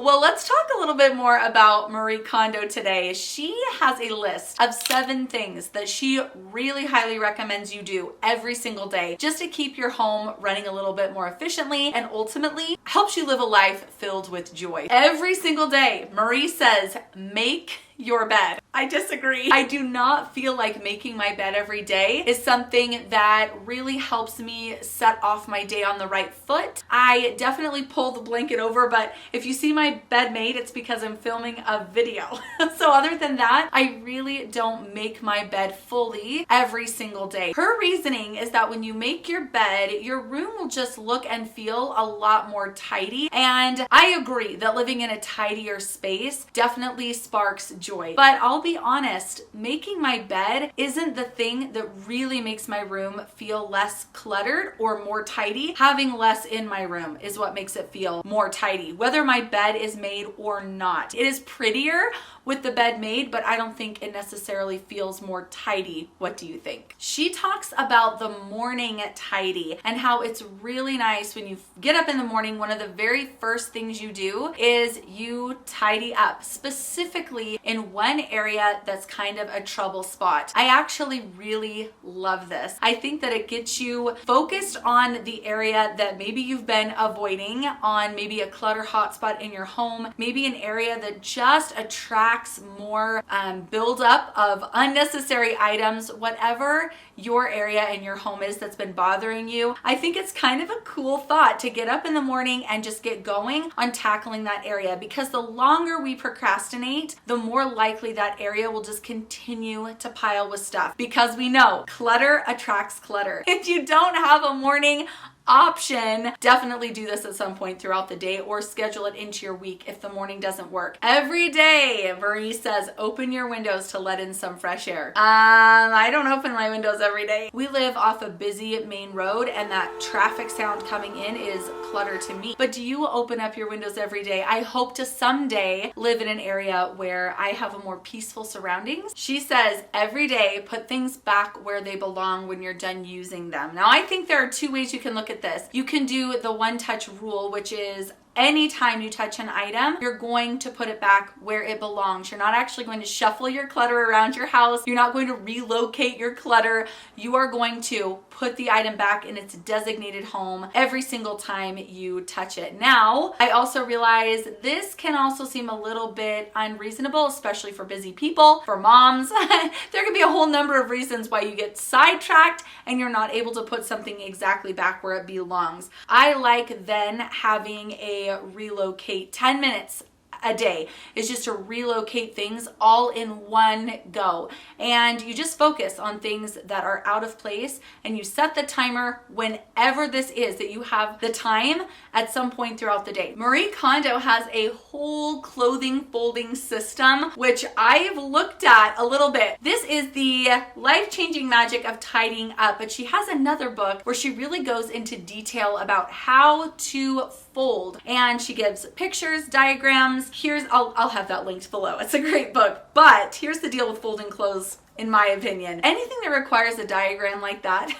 Well, let's talk a little bit more about Marie Kondo today. She has a list of 7 things that she really highly recommends you do every single day just to keep your home running a little bit more efficiently and ultimately helps you live a life filled with joy. Every single day, Marie says, make your bed. I disagree. I do not feel like making my bed every day is something that really helps me set off my day on the right foot. I definitely pull the blanket over, but if you see my bed made, it's because I'm filming a video. So other than that, I really don't make my bed fully every single day. Her reasoning is that when you make your bed, your room will just look and feel a lot more tidy. And I agree that living in a tidier space definitely sparks joy. But I'll be honest, making my bed isn't the thing that really makes my room feel less cluttered or more tidy. Having less in my room is what makes it feel more tidy, whether my bed is made or not. It is prettier with the bed made, but I don't think it necessarily feels more tidy. What do you think? She talks about the morning tidy and how it's really nice when you get up in the morning, one of the very first things you do is you tidy up, specifically in one area that's kind of a trouble spot. I actually really love this. I think that it gets you focused on the area that maybe you've been avoiding, on maybe a clutter hotspot in your home, maybe an area that just attracts more buildup of unnecessary items, whatever your area in your home is that's been bothering you. I think it's kind of a cool thought to get up in the morning and just get going on tackling that area, because the longer we procrastinate, the more likely that area will just continue to pile with stuff, because we know clutter attracts clutter. If you don't have a morning option, definitely do this at some point throughout the day or schedule it into your week if the morning doesn't work. Every day, Marie says, open your windows to let in some fresh air. I don't open my windows every day. We live off a busy main road and that traffic sound coming in is clutter to me. But do you open up your windows every day? I hope to someday live in an area where I have a more peaceful surroundings. She says every day, put things back where they belong when you're done using them. Now, I think there are 2 ways you can look at this. You can do the one touch rule, which is anytime you touch an item, you're going to put it back where it belongs. You're not actually going to shuffle your clutter around your house. You're not going to relocate your clutter. You are going to put the item back in its designated home every single time you touch it. Now, I also realize this can also seem a little bit unreasonable, especially for busy people, for moms. There could be a whole number of reasons why you get sidetracked and you're not able to put something exactly back where it belongs. I like then having a relocate 10 minutes a day is just to relocate things all in one go. And you just focus on things that are out of place and you set the timer whenever this is that you have the time at some point throughout the day. Marie Kondo has a whole clothing folding system, which I've looked at a little bit. This is the life-changing magic of tidying up, but she has another book where she really goes into detail about how to fold, and she gives pictures, diagrams. I'll have that linked below. It's a great book. But here's the deal with folding clothes, in my opinion. Anything that requires a diagram like that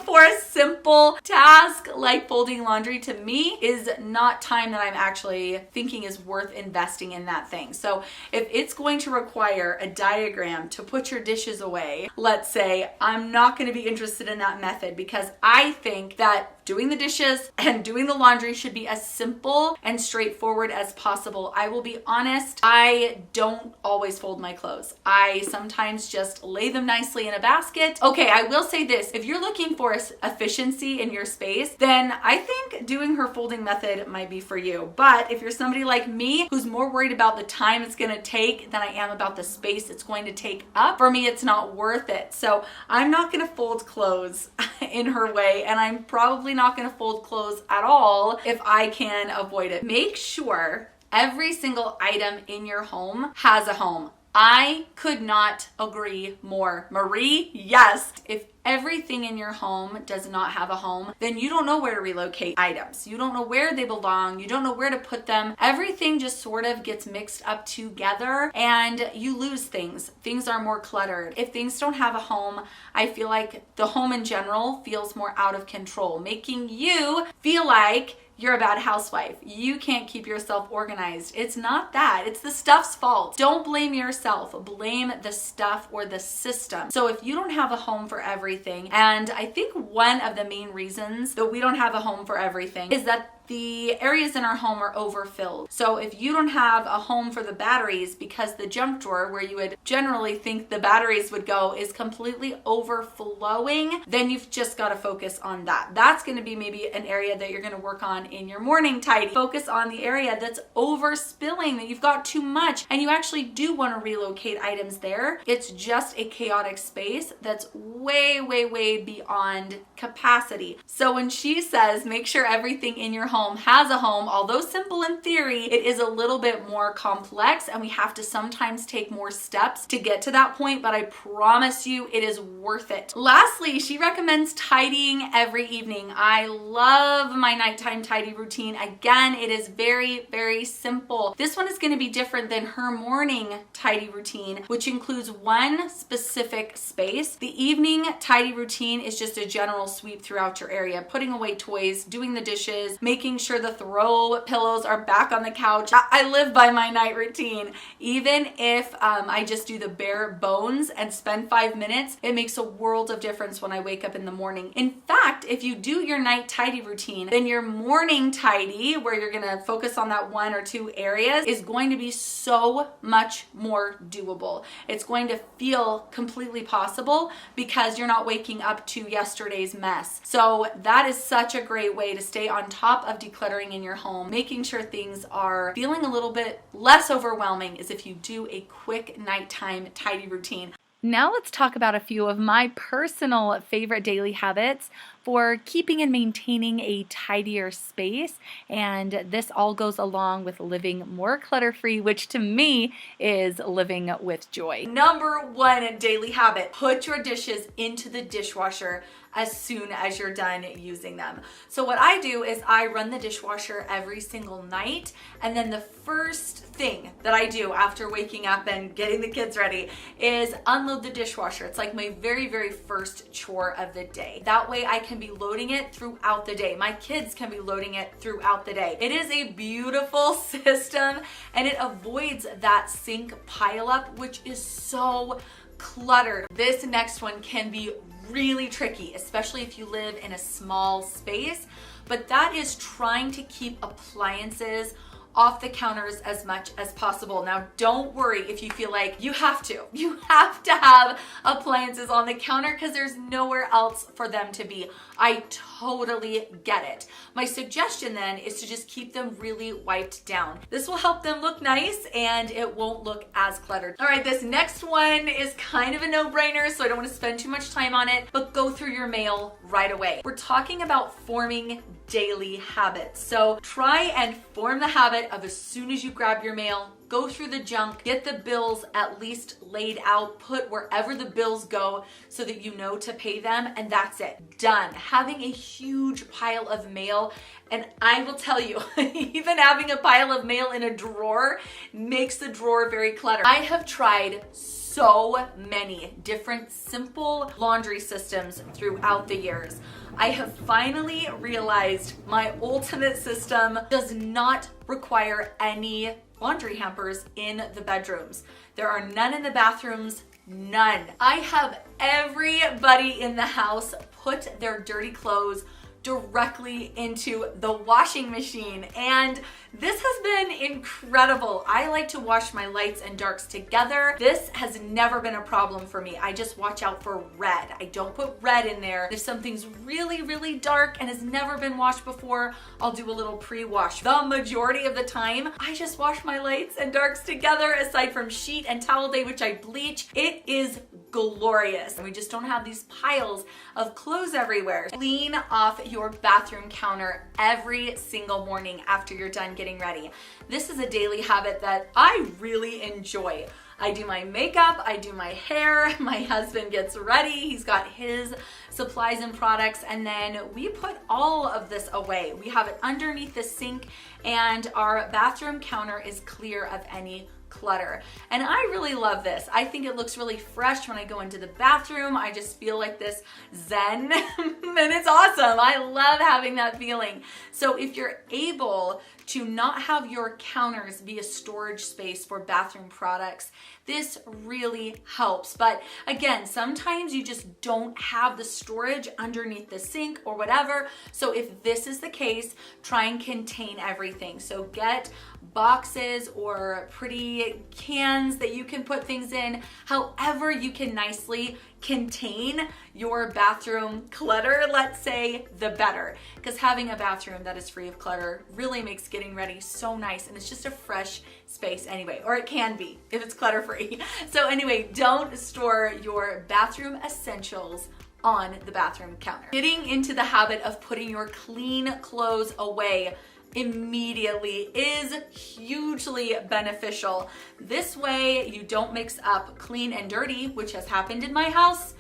for a simple task like folding laundry, to me, is not time that I'm actually thinking is worth investing in that thing. So if it's going to require a diagram to put your dishes away, let's say, I'm not going to be interested in that method, because I think that doing the dishes and doing the laundry should be as simple and straightforward as possible. I will be honest, I don't always fold my clothes. I sometimes just lay them nicely in a basket. Okay, I will say this, if you're looking for efficiency in your space, then I think doing her folding method might be for you. But if you're somebody like me who's more worried about the time it's gonna take than I am about the space it's going to take up, for me, it's not worth it. So I'm not gonna fold clothes in her way, and I'm probably not going to fold clothes at all if I can avoid it. Make sure every single item in your home has a home. I could not agree more. Marie, yes. If everything in your home does not have a home, then you don't know where to relocate items. You don't know where they belong. You don't know where to put them. Everything just sort of gets mixed up together and you lose things. Things are more cluttered. If things don't have a home, I feel like the home in general feels more out of control, making you feel like you're a bad housewife. You can't keep yourself organized. It's not that. It's the stuff's fault. Don't blame yourself. Blame the stuff or the system. So if you don't have a home for everything, and I think one of the main reasons that we don't have a home for everything is that the areas in our home are overfilled. So if you don't have a home for the batteries because the junk drawer where you would generally think the batteries would go is completely overflowing, then you've just got to focus on that. That's going to be maybe an area that you're going to work on in your morning tidy. Focus on the area that's overspilling, that you've got too much, and you actually do want to relocate items there. It's just a chaotic space that's way, way, way beyond capacity. So when she says make sure everything in your home has a home, although simple in theory, it is a little bit more complex and we have to sometimes take more steps to get to that point, but I promise you it is worth it. Lastly, she recommends tidying every evening. I love my nighttime tidy routine. Again, it is very, very simple. This one is going to be different than her morning tidy routine, which includes one specific space. The evening tidy routine is just a general sweep throughout your area, putting away toys, doing the dishes, making sure the throw pillows are back on the couch. I live by my night routine. Even if I just do the bare bones and spend 5 minutes, it makes a world of difference when I wake up in the morning. In fact, if you do your night tidy routine, then your morning tidy, where you're gonna focus on that 1 or 2 areas, is going to be so much more doable. It's going to feel completely possible because you're not waking up to yesterday's mess. So that is such a great way to stay on top of decluttering in your home. Making sure things are feeling a little bit less overwhelming is if you do a quick nighttime tidy routine. Now let's talk about a few of my personal favorite daily habits for keeping and maintaining a tidier space, and this all goes along with living more clutter-free, which to me is living with joy. Number 1 daily habit: put your dishes into the dishwasher as soon as you're done using them. So what I do is I run the dishwasher every single night, and then the first thing that I do after waking up and getting the kids ready is unload the dishwasher. It's like my very, very first chore of the day. That way I can be loading it throughout the day. My kids can be loading it throughout the day. It is a beautiful system and it avoids that sink pileup, which is so cluttered. This next one can be really tricky, especially if you live in a small space, but that is trying to keep appliances off the counters as much as possible. Now, don't worry if you feel like you have to. You have to have appliances on the counter because there's nowhere else for them to be. I totally get it. My suggestion then is to just keep them really wiped down. This will help them look nice and it won't look as cluttered. All right, this next one is kind of a no-brainer, so I don't want to spend too much time on it, but go through your mail right away. We're talking about forming daily habits. So try and form the habit of as soon as you grab your mail, go through the junk, get the bills at least laid out, put wherever the bills go so that you know to pay them, and that's it. Done. Having a huge pile of mail, and I will tell you, even having a pile of mail in a drawer makes the drawer very cluttered. I have tried so many different simple laundry systems throughout the years. I have finally realized my ultimate system does not require any laundry hampers in the bedrooms. There are none in the bathrooms, none. I have everybody in the house put their dirty clothes directly into the washing machine, and this has been incredible. I like to wash my lights and darks together. This has never been a problem for me. I just watch out for red. I don't put red in there. If something's really, really dark and has never been washed before, I'll do a little pre-wash. The majority of the time, I just wash my lights and darks together, aside from sheet and towel day, which I bleach. It is glorious. And we just don't have these piles of clothes everywhere. Clean off your bathroom counter every single morning after you're done getting ready. This is a daily habit that I really enjoy. I do my makeup, I do my hair, my husband gets ready, he's got his supplies and products, and then we put all of this away. We have it underneath the sink, and our bathroom counter is clear of any clutter. And I really love this. I think it looks really fresh when I go into the bathroom. I just feel like this zen and it's awesome. I love having that feeling. So if you're able to not have your counters be a storage space for bathroom products, this really helps. But again, sometimes you just don't have the storage underneath the sink or whatever. So if this is the case, try and contain everything. So get boxes or pretty cans that you can put things in. However you can nicely contain your bathroom clutter, let's say, the better. Because having a bathroom that is free of clutter really makes getting ready so nice, and it's just a fresh space anyway, or it can be if it's clutter free. So anyway, don't store your bathroom essentials on the bathroom counter. Getting into the habit of putting your clean clothes away immediately is hugely beneficial. This way you don't mix up clean and dirty, which has happened in my house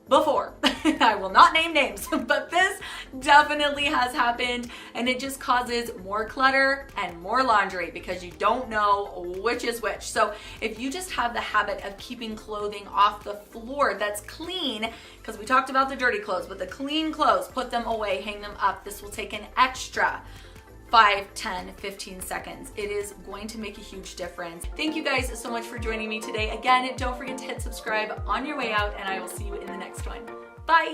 before. I will not name names, but this definitely has happened, and it just causes more clutter and more laundry because you don't know which is which. So if you just have the habit of keeping clothing off the floor that's clean, because we talked about the dirty clothes, but the clean clothes, put them away, hang them up. This will take an extra 5, 10, 15 seconds. It is going to make a huge difference. Thank you guys so much for joining me today. Again, don't forget to hit subscribe on your way out, and I will see you in the next one. Bye.